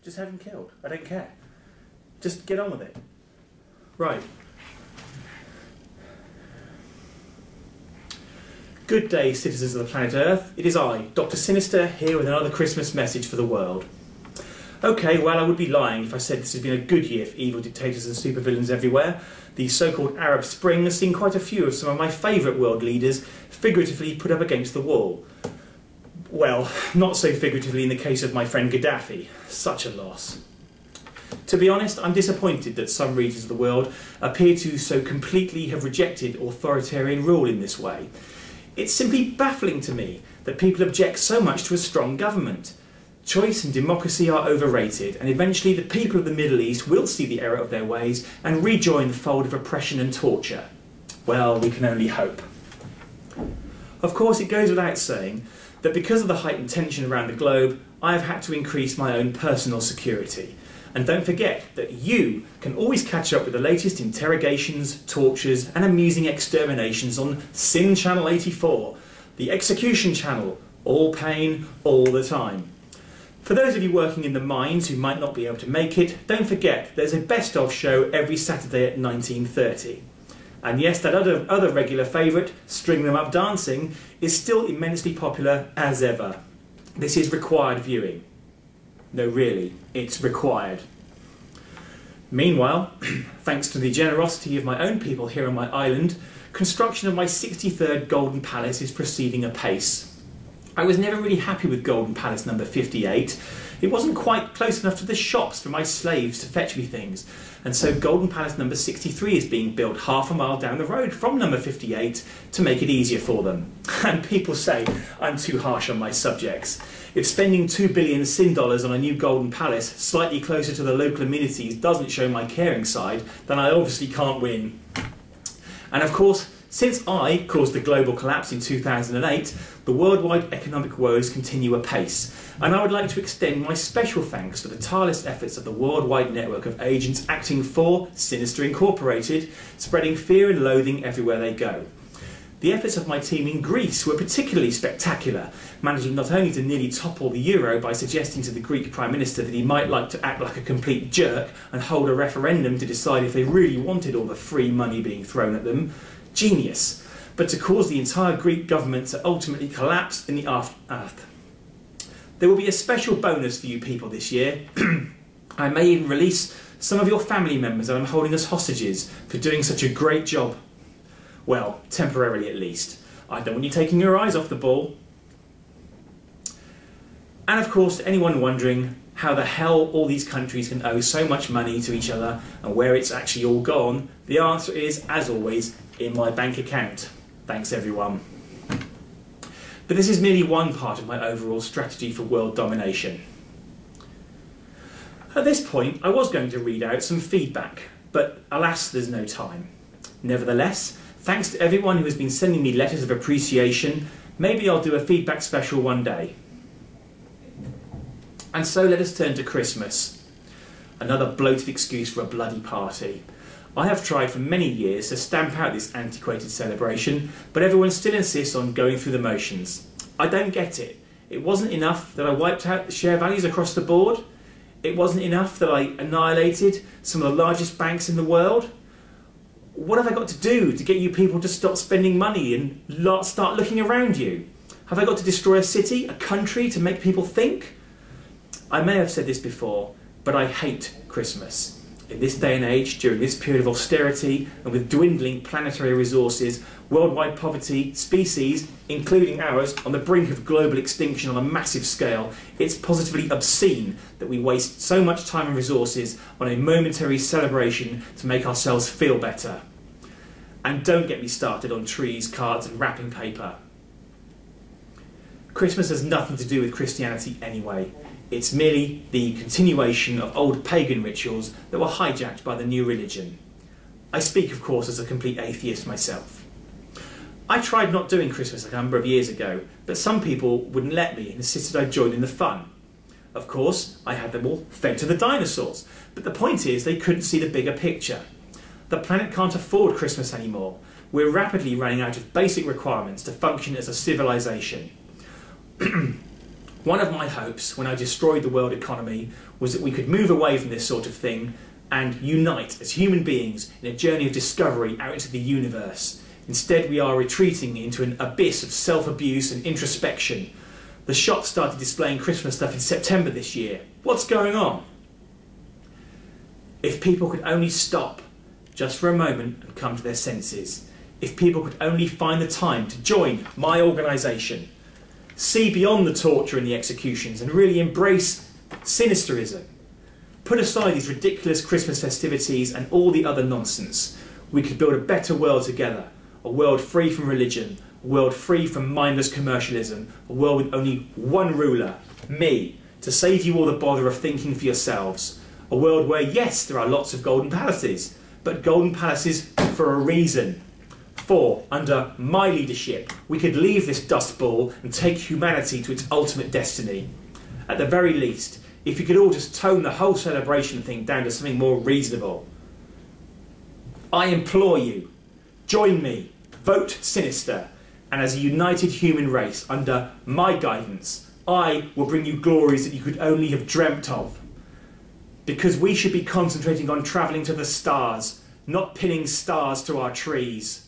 Just have him killed. I don't care. Just get on with it. Right. Good day, citizens of the planet Earth. It is I, Dr. Sinister, here with another Christmas message for the world. Okay, well, I would be lying if I said this has been a good year for evil dictators and supervillains everywhere. The so-called Arab Spring has seen quite a few of some of my favourite world leaders figuratively put up against the wall. Well, not so figuratively in the case of my friend Gaddafi. Such a loss. To be honest, I'm disappointed that some regions of the world appear to so completely have rejected authoritarian rule in this way. It's simply baffling to me that people object so much to a strong government. Choice and democracy are overrated, and eventually the people of the Middle East will see the error of their ways and rejoin the fold of oppression and torture. Well, we can only hope. Of course, it goes without saying that because of the heightened tension around the globe, I have had to increase my own personal security. And don't forget that you can always catch up with the latest interrogations, tortures and amusing exterminations on Sin Channel 84, the execution channel, all pain, all the time. For those of you working in the mines who might not be able to make it, don't forget there's a best of show every Saturday at 19:30. And yes, that other regular favourite, String Them Up Dancing, is still immensely popular as ever. This is required viewing. No, really, it's required. Meanwhile, thanks to the generosity of my own people here on my island, construction of my 63rd Golden Palace is proceeding apace. I was never really happy with Golden Palace number 58. It wasn't quite close enough to the shops for my slaves to fetch me things, and so Golden Palace number 63 is being built half a mile down the road from number 58 to make it easier for them. And people say I'm too harsh on my subjects. If spending $2 billion Sin dollars on a new Golden Palace slightly closer to the local amenities doesn't show my caring side, then I obviously can't win. And of course, since I caused the global collapse in 2008, the worldwide economic woes continue apace, and I would like to extend my special thanks for the tireless efforts of the worldwide network of agents acting for Sinister Incorporated, spreading fear and loathing everywhere they go. The efforts of my team in Greece were particularly spectacular, managing not only to nearly topple the euro by suggesting to the Greek Prime Minister that he might like to act like a complete jerk and hold a referendum to decide if they really wanted all the free money being thrown at them. Genius. But to cause the entire Greek government to ultimately collapse in the aftermath. There will be a special bonus for you people this year. I may even release some of your family members that I'm holding as hostages for doing such a great job. Well, temporarily at least. I don't want you taking your eyes off the ball. And of course, to anyone wondering how the hell all these countries can owe so much money to each other and where it's actually all gone, the answer is, as always, in my bank account. Thanks everyone. But this is merely one part of my overall strategy for world domination. At this point, I was going to read out some feedback, but alas, there's no time. Nevertheless, thanks to everyone who has been sending me letters of appreciation, maybe I'll do a feedback special one day. And so let us turn to Christmas. Another bloated excuse for a bloody party. I have tried for many years to stamp out this antiquated celebration, but everyone still insists on going through the motions. I don't get it. It wasn't enough that I wiped out the share values across the board. It wasn't enough that I annihilated some of the largest banks in the world. What have I got to do to get you people to stop spending money and start looking around you? Have I got to destroy a city, a country, to make people think? I may have said this before, but I hate Christmas. In this day and age, during this period of austerity, and with dwindling planetary resources, worldwide poverty, species, including ours, on the brink of global extinction on a massive scale, it's positively obscene that we waste so much time and resources on a momentary celebration to make ourselves feel better. And don't get me started on trees, cards and wrapping paper. Christmas has nothing to do with Christianity anyway. It's merely the continuation of old pagan rituals that were hijacked by the new religion. I speak, of course, as a complete atheist myself. I tried not doing Christmas a number of years ago, but some people wouldn't let me and insisted I join in the fun. Of course, I had them all fed to the dinosaurs, but the point is they couldn't see the bigger picture. The planet can't afford Christmas anymore. We're rapidly running out of basic requirements to function as a civilization. One of my hopes when I destroyed the world economy was that we could move away from this sort of thing and unite as human beings in a journey of discovery out into the universe. Instead, we are retreating into an abyss of self-abuse and introspection. The shops started displaying Christmas stuff in September this year. What's going on? If people could only stop just for a moment and come to their senses. If people could only find the time to join my organisation, see beyond the torture and the executions and really embrace Sinisterism. Put aside these ridiculous Christmas festivities and all the other nonsense. We could build a better world together. A world free from religion. A world free from mindless commercialism. A world with only one ruler, me, to save you all the bother of thinking for yourselves. A world where, yes, there are lots of golden palaces, but golden palaces for a reason. For, under my leadership, we could leave this dust ball and take humanity to its ultimate destiny. At the very least, if you could all just tone the whole celebration thing down to something more reasonable. I implore you, join me, vote Sinister, and as a united human race, under my guidance, I will bring you glories that you could only have dreamt of. Because we should be concentrating on travelling to the stars, not pinning stars to our trees.